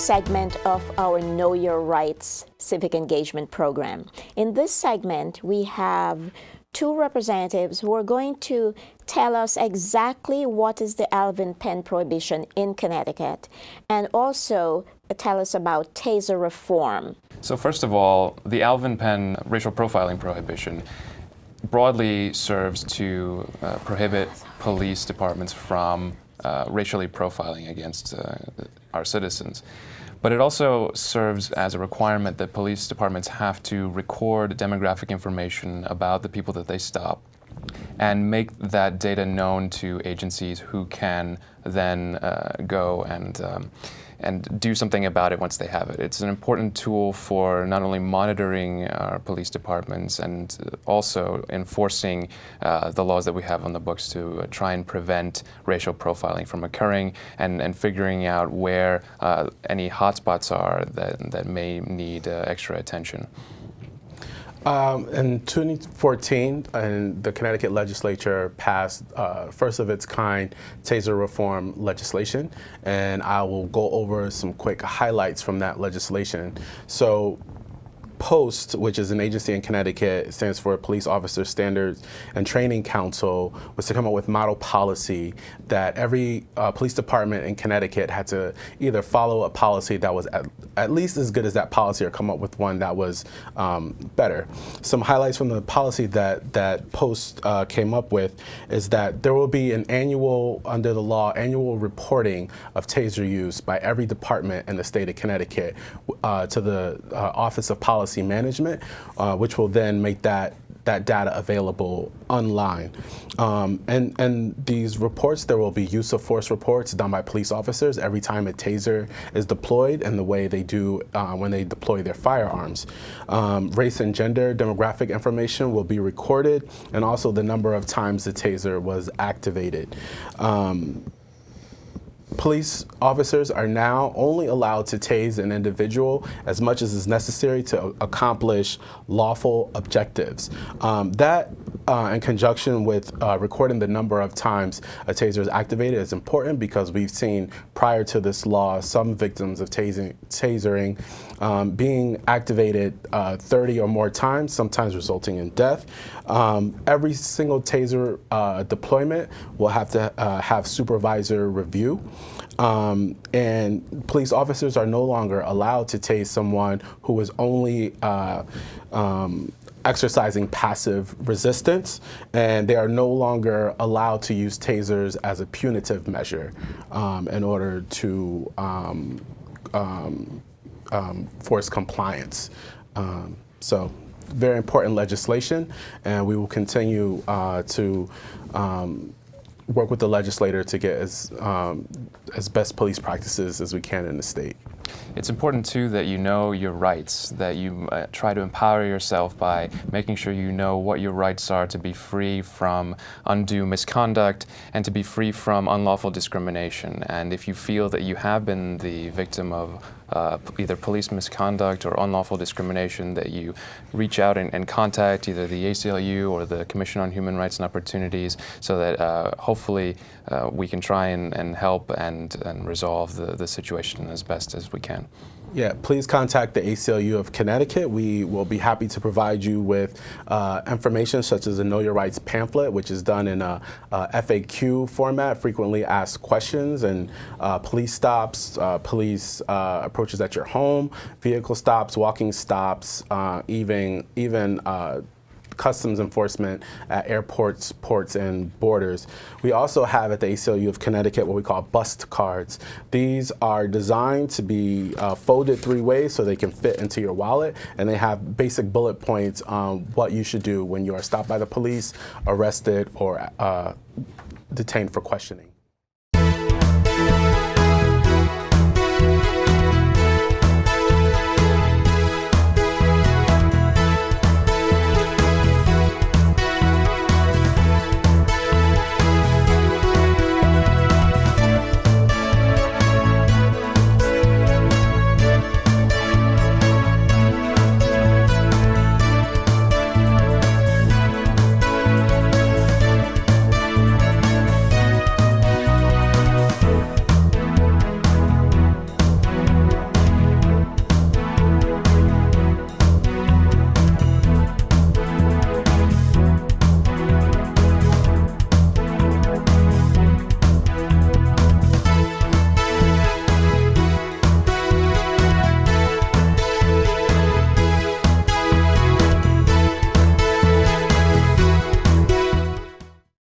segment of our Know Your Rights civic engagement program. In this segment, we have two representatives who are going to tell us exactly what is the Alvin Penn Prohibition in Connecticut, and also tell us about Taser reform. So first of all, the Alvin Penn racial profiling prohibition broadly serves to prohibit police departments from racially profiling against our citizens. But it also serves as a requirement that police departments have to record demographic information about the people that they stop and make that data known to agencies who can then go and do something about it once they have it. It's an important tool for not only monitoring our police departments and also enforcing the laws that we have on the books to try and prevent racial profiling from occurring and figuring out where any hotspots are that may need extra attention. In 2014, the Connecticut legislature passed first of its kind Taser reform legislation, and I will go over some quick highlights from that legislation. So, POST, which is an agency in Connecticut, stands for Police Officer Standards and Training Council, was to come up with model policy that every police department in Connecticut had to either follow a policy that was at least as good as that policy or come up with one that was better. Some highlights from the policy that POST came up with is that there will be an annual, under the law, annual reporting of Taser use by every department in the state of Connecticut to the Office of Policy Management, which will then make that data available online. And these reports, there will be use of force reports done by police officers every time a Taser is deployed and the way they do when they deploy their firearms. Race and gender demographic information will be recorded, and also the number of times the Taser was activated. Police officers are now only allowed to tase an individual as much as is necessary to accomplish lawful objectives. That, in conjunction with recording the number of times a Taser is activated, is important because we've seen prior to this law some victims of tasering being activated 30 or more times, sometimes resulting in death. Every single Taser deployment will have to have supervisor review. And police officers are no longer allowed to tase someone who is only exercising passive resistance, and they are no longer allowed to use tasers as a punitive measure in order to force compliance. So very important legislation, and we will continue to work with the legislator to get as best police practices as we can in the state. It's important, too, that you know your rights, that you try to empower yourself by making sure you know what your rights are to be free from undue misconduct and to be free from unlawful discrimination. And if you feel that you have been the victim of either police misconduct or unlawful discrimination, that you reach out and contact either the ACLU or the Commission on Human Rights and Opportunities, so that hopefully we can try and help and resolve the situation as best as we can. Yeah, please contact the ACLU of Connecticut. We will be happy to provide you with information such as a Know Your Rights pamphlet, which is done in a FAQ format, frequently asked questions, and police stops, police approaches at your home, vehicle stops, walking stops, even customs enforcement at airports, ports, and borders. We also have at the ACLU of Connecticut what we call bust cards. These are designed to be folded 3 ways so they can fit into your wallet, and they have basic bullet points on what you should do when you are stopped by the police, arrested, or detained for questioning.